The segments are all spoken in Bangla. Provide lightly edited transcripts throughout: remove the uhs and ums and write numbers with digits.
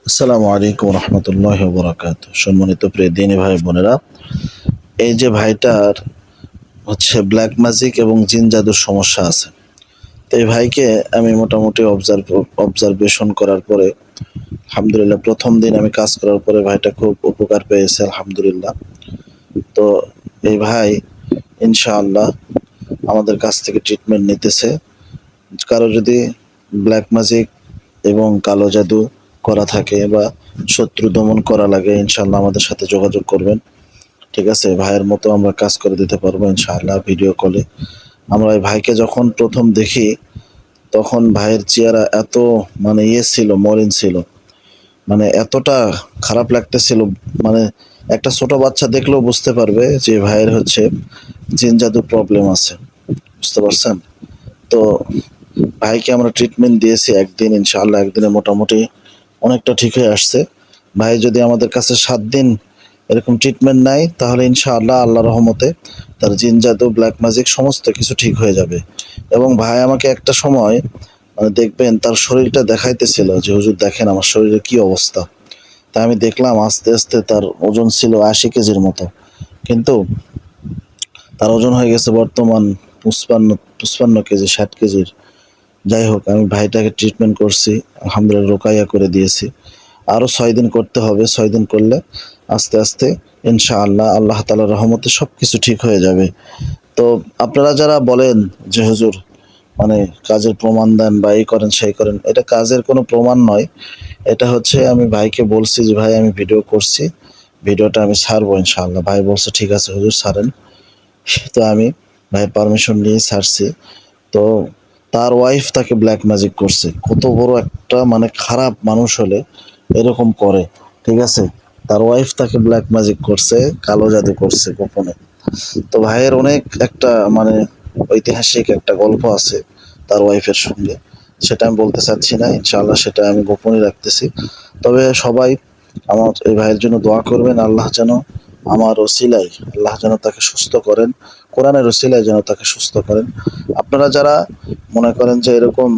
আসসালামু আলাইকুম রহমতুল্লাহ বরাকাত। সম্মানিত প্রিয় দিনী ভাই বোনেরা, এই যে ভাইটার হচ্ছে ব্ল্যাক ম্যাজিক এবং জিন জাদুর সমস্যা আছে। তো এই ভাইকে আমি মোটামুটি অবজারভেশন করার পরে আলহামদুলিল্লাহ প্রথম দিন আমি কাজ করার পরে ভাইটা খুব উপকার পেয়েছে আলহামদুলিল্লাহ। তো এই ভাই ইনশাআল্লাহ আমাদের কাছ থেকে ট্রিটমেন্ট নিতেছে। কারো যদি ব্ল্যাক ম্যাজিক এবং কালো জাদু করা থাকে বা শত্রু দমন করা লাগে, ইনশাআল্লাহ আমাদের সাথে যোগাযোগ করবেন। ঠিক আছে, ভাইয়ের মতো আমরা কাজ করে দিতে পারবো ইনশাআল্লাহ ভিডিও কলে। আমরা এই ভাইকে যখন প্রথম দেখি তখন ভাইয়ের চেহারা এত ছিল, মলিন ছিল, এতটা খারাপ লাগতেছিল। মানে একটা ছোট বাচ্চা দেখলেও বুঝতে পারবে যে ভাইয়ের হচ্ছে জিন জাদু প্রবলেম আছে, বুঝতে পারছেন? তো ভাইকে আমরা ট্রিটমেন্ট দিয়েছি একদিন, ইনশাআল্লাহ একদিনে মোটামুটি অনেকটা ঠিক হয়ে আসছে। ভাই যদি আমাদের কাছে 7 দিন এরকম ট্রিটমেন্ট নেয় তাহলে ইনশাআল্লাহ আল্লাহর রহমতে তার জিন জাদু ব্ল্যাক ম্যাজিক সমস্ত কিছু ঠিক হয়ে যাবে। এবং ভাই আমাকে একটা সময় দেখবেন তার শরীরটা দেখাইতেছিল যে হুজুর দেখেন আমার শরীরের কি অবস্থা। তা আমি দেখলাম আস্তে আস্তে তার ওজন ছিল 80 কেজির মতো, কিন্তু তার ওজন হয়ে গেছে বর্তমান 55 কেজি, 60 কেজির। যাই হোক, আমি ভাইটাকে ট্রিটমেন্ট করছি, আলহামদুলিল্লাহ রোকাইয়া করে দিয়েছি। আরও 6 দিন করতে হবে, 6 দিন করলে আস্তে আস্তে ইনশাআল্লাহ আল্লাহ তাআলার রহমতে সব কিছু ঠিক হয়ে যাবে। তো আপনারা যারা বলেন যে হুজুর কাজের প্রমাণ দেন বা এই করেন সেই করেন, এটা কাজের কোনো প্রমাণ নয়। এটা হচ্ছে আমি ভাইকে বলছি যে ভাই আমি ভিডিও করছি, ভিডিওটা আমি ছাড়বো ইনশাআল্লাহ। ভাই বলছে ঠিক আছে হুজুর ছাড়েন। তো আমি ভাইয়ের পারমিশন নিয়ে ছাড়ছি। তো তার ওয়াইফ তাকে ব্ল্যাক ম্যাজিক করছে। কত বড় একটা খারাপ মানুষ হলে এরকম করে, ঠিক আছে? তার ওয়াইফ তাকে ব্ল্যাক ম্যাজিক করছে, কালো জাদু করছে গোপনে। তো ভাইয়ের অনেক একটা ঐতিহাসিক একটা গল্প আছে তার ওয়াইফের সঙ্গে, সেটা আমি বলতে চাচ্ছি না, ইনশাআল্লাহ সেটা আমি গোপনই রাখতেছি। তবে সবাই আমার এই ভাইয়ের জন্য দোয়া করবেন, আল্লাহ যেন আমার ওসিলায় আল্লাহ যেন তাকে সুস্থ করেন, কোরআনের ওসিলায় যেন তাকে সুস্থ করেন। আপনারা যারা মনে করেন যে এরকম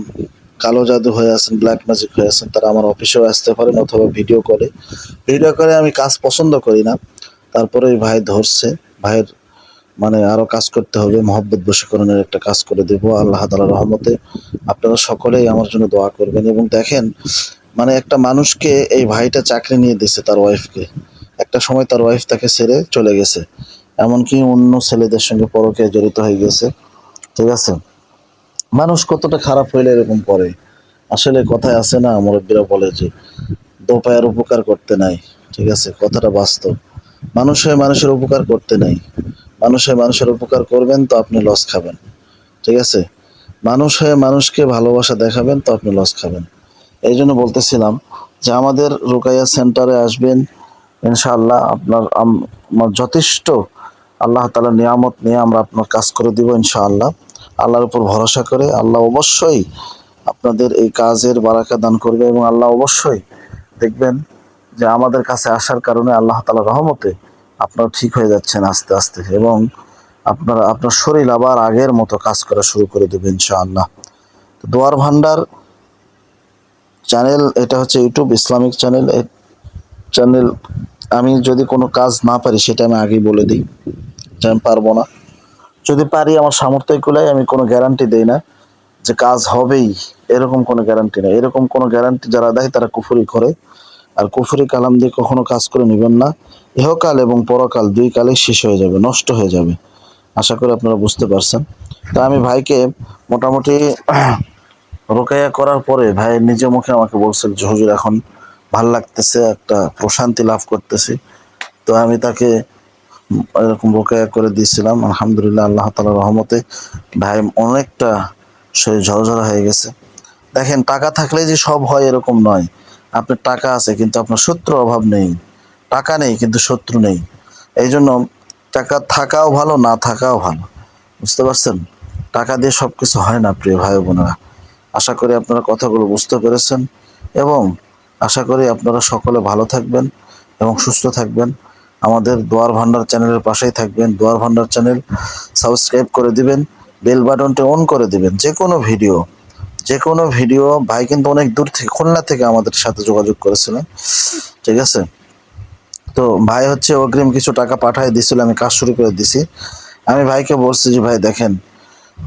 কালো জাদু হয়ে আছেন, ব্ল্যাক ম্যাজিক হয়ে আছেন, তারা আমার অফিসেও আসতে পারেন অথবা ভিডিও করে আমি কাজ পছন্দ করি না, তারপরে এই ভাই ধরছে। ভাইয়ের আরো কাজ করতে হবে, মহব্বত বশীকরণের একটা কাজ করে দেব আল্লাহ তাআলার রহমতে। আপনারা সকলেই আমার জন্য দোয়া করবেন। এবং দেখেন, একটা মানুষকে এই ভাইটা চাকরি নিয়ে দিছে তার ওয়াইফকে। একটা সময় তার ওয়াইফ তাকে ছেড়ে চলে গেছে, এমনকি অন্য ছেলেদের সঙ্গে পরকীয়ায় জড়িত হয়ে গেছে, ঠিক আছে? মানুষ কতটা খারাপ হইলে এরকম করে। আসলে কথায় আছে না, মুরব্বীরা বলে যে দো পায়ের উপকার করতে নাই, ঠিক আছে? কথাটা বাস্তব। মানুষ হয়ে মানুষের উপকার করতে নাই। মানুষ হয়ে মানুষের উপকার করবেন তো আপনি লস খাবেন, ঠিক আছে? মানুষ হয়ে মানুষকে ভালোবাসা দেখাবেন তো আপনি লস খাবেন। এই জন্য বলতেছিলাম যে আমাদের রোকাইয়া সেন্টারে আসবেন ইনশাআল্লাহ। আমার যথেষ্ট আল্লাহ তাআলার নিয়ামত নিয়ে আমরা আপনার কাজ করে দিব ইনশাআল্লাহ। আল্লাহর উপর ভরসা করে আল্লাহ অবশ্যই আপনাদের এই কাজের বারাকা দান করবে, এবং আল্লাহ অবশ্যই দেখবেন যে আমাদের কাছে আসার কারণে আল্লাহ তাআলার রহমতে আপনারা ঠিক হয়ে যাচ্ছেন আস্তে আস্তে, এবং আপনার শরীর আবার আগের মতো কাজ করা শুরু করে দেবে ইনশাআল্লাহ। দোয়ার ভান্ডার চ্যানেল, এটা হচ্ছে ইউটিউব ইসলামিক চ্যানেল। এই চ্যানেল আমি যদি কোনো কাজ না পারি সেটা আমি আগেই বলে দিই যে আমি পারবো না। যদি পারি আমার সামর্থ্য কুলায়, আমি কোনো গ্যারান্টি দেই না যে কাজ হবেই, এরকম কোনো গ্যারান্টি নেই। এরকম কোনো গ্যারান্টি যারা দেয় তারা কুফরি করে। আর কুফরি কালাম দিয়ে কখনো কাজ করে নেবেন না। ইহকাল এবং পরকাল 2 কালেই শেষ হয়ে যাবে, নষ্ট হয়ে যাবে। আশা করি আপনারা বুঝতে পারছেন। তা আমি ভাইকে মোটামুটি রোকাইয়া করার পরে ভাই নিজে মুখে আমাকে বলছিল যে হুজুর এখন ভাল লাগতেছে, একটা প্রশান্তি লাভ করতেছি। তো আমি তাকে এরকম রোকাইয়া করে দিয়েছিলাম, আলহামদুলিল্লাহ আল্লাহ তাআলার রহমতে ভাই অনেকটা শরীর ঝরঝরা হয়ে গেছে। দেখেন, টাকা থাকলে যে সব হয় এরকম নয়। আপনার টাকা আছে কিন্তু আপনার শত্রুর অভাব নেই। টাকা নেই কিন্তু শত্রু নেই। এই জন্য টাকা থাকাও ভালো, না থাকাও ভালো, বুঝতে পারছেন? টাকা দিয়ে সব কিছু হয় না প্রিয় ভাই বোনেরা। আশা করি আপনারা কথাগুলো বুঝতে পেরেছেন, এবং আশা করি আপনারা সকলে ভালো থাকবেন এবং সুস্থ থাকবেন। আমাদের দোয়ার ভান্ডার চ্যানেলের পাশেই থাকবেন। দোয়ার ভান্ডার চ্যানেল সাবস্ক্রাইব করে দিবেন, বেল বাটনটি অন করে দিবেন। যে কোনো ভিডিও যে কোনো ভিডিও ভাই কিন্তু অনেক দূর থেকে খুলনা থেকে আমাদের সাথে যোগাযোগ করেছিলেন, ঠিক আছে। তো ভাই হচ্ছে অগ্রিম কিছু টাকা পাঠিয়ে দিছিল, আমি কাজ শুরু করে দিছি। আমি ভাইকে বলছি যে ভাই দেখেন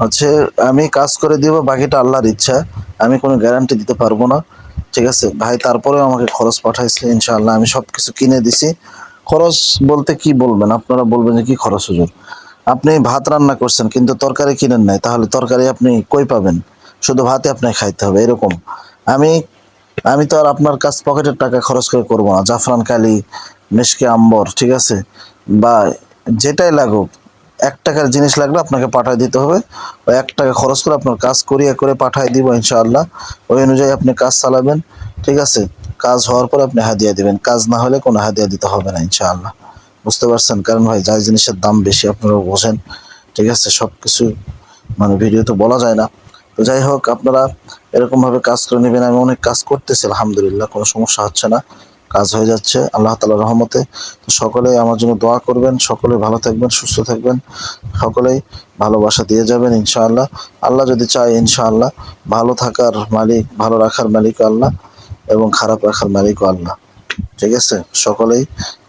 হচ্ছে আমি কাজ করে দিব, বাকিটা আল্লাহর ইচ্ছা, আমি কোনো গ্যারান্টি দিতে পারবো না, ঠিক আছে। ভাই তারপরেও আমাকে খরচ পাঠাইছে, ইনশাআল্লাহ আমি সব কিছু কিনে দিছি। খরচ বলতে কি বলবেন, আপনারা বলবেন যে কি খরচ হুজুর, আপনি ভাত রান্না করছেন কিন্তু তরকারি কিনেন নাই, তাহলে তরকারি আপনি কই পাবেন? শুধু ভাতে আপনাকে খাইতে হবে এরকম। আমি আমি তো আর আপনার কাছ পকেটের টাকা খরচ করে করবো না। জাফরান কালি, মিশকে আম্বর, ঠিক আছে, বা যেটাই লাগুক, 1 টাকার জিনিস লাগলে আপনাকে পাঠিয়ে দিতে হবে। ওই 1 টাকা খরচ করে আপনার কাজ করিয়ে করে পাঠিয়ে দিব ইনশাআল্লাহ। ওই অনুযায়ী আপনি কাজ চালাবেন, ঠিক আছে। কাজ হওয়ার পর আপনি হাদিয়া দিবেন, কাজ না হলে কোনো হাদিয়া দিতে হবে না ইনশাআল্লাহ। বুঝতে পারছেন? কারণ ভাই যাই জিনিসের দাম বেশি আপনারা বোঝেন, ঠিক আছে। সব কিছু মানে ভিডিওতে বলা যায় না। তো যাই হোক, আপনারা এরকমভাবে কাজ করে নেবেন। আমি অনেক কাজ করতেছি আলহামদুলিল্লাহ, কোনো সমস্যা হচ্ছে না, কাজ হয়ে যাচ্ছে আল্লাহ তাআলার রহমতে। তো সকলেই আমার জন্য দোয়া করবেন, সকলে ভালো থাকবেন, সুস্থ থাকবেন, সকলেই ভালোবাসা দিয়ে যাবেন ইনশাআল্লাহ। আল্লাহ যদি চায় ইনশাআল্লাহ, ভালো থাকার মালিক, ভালো রাখার মালিক আল্লাহ, এবং খারাপ রাখার মালিকও আল্লাহ, ঠিক আছে। সকলেই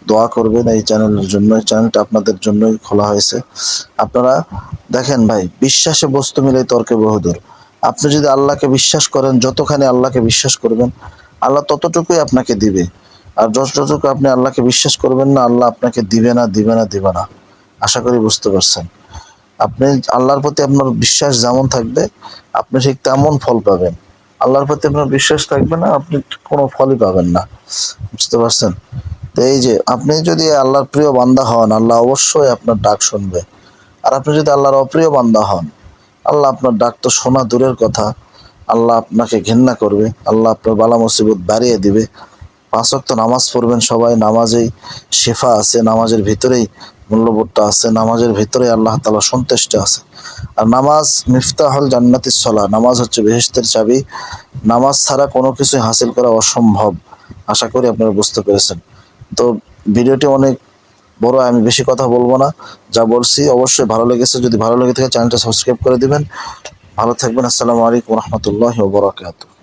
দোয়া করবেন এই চ্যানেলের জন্য, এই চ্যানেলটা আপনাদের জন্যই খোলা হয়েছে। আপনারা দেখেন ভাই, বিশ্বাসে বস্তু মিলে তর্কে বহুদূর। আপনি যদি আল্লাহকে বিশ্বাস করেন, যতখানি আল্লাহকে বিশ্বাস করবেন, আল্লাহ ততটুকুই আপনাকে দিবে। আর যতটুকু আপনি আল্লাহকে বিশ্বাস করবেন না, আল্লাহ আপনাকে দিবে না, দিবে না, দিবে না। আশা করি বুঝতে পারছেন। আপনি আল্লাহর প্রতি আপনার বিশ্বাস যেমন থাকবে, আপনি ঠিক তেমন ফল পাবেন। আল্লাহর প্রতি আপনার বিশ্বাস থাকবে না, আপনি কোনো ফলই পাবেন না। বুঝতে পারছেন? তো এই যে আপনি যদি আল্লাহর প্রিয় বান্দা হন, আল্লাহ অবশ্যই আপনার ডাক শুনবে। আর আপনি যদি আল্লাহর অপ্রিয় বান্দা হন, আল্লাহ আপনার ডাক তো শোনা দূরের কথা, আল্লাহ আপনাকে ঘৃণা করবে, আল্লাহ আপনার বালা মুসিবত বাড়িয়ে দিবে। 5 ওয়াক্ত নামাজ পড়বেন সবাই, নামাজেই শেফা আছে, নামাজের ভিতরেই মূল্যবোধটা আছে, নামাজের ভিতরেই আল্লাহ তাআলা সন্তুষ্ট আছে। আর নামাজ মিফতাহুল জান্নাতিস সালাহ, নামাজ হচ্ছে বেহেশতের চাবি। নামাজ ছাড়া কোনো কিছু হাসিল করা অসম্ভব। আশা করি আপনারা বুঝতে পেরেছেন। তো ভিডিওটি অনেক বড়, আমি বেশি কথা বলবো না, যা বলছি অবশ্যই ভালো লেগেছে। যদি ভালো লেগে থাকে চ্যানেলটা সাবস্ক্রাইব করে দিবেন। ভালো থাকবেন। আসসালামু আলাইকুম রহমতুল্লাহি ওয়া বারাকাতুহু।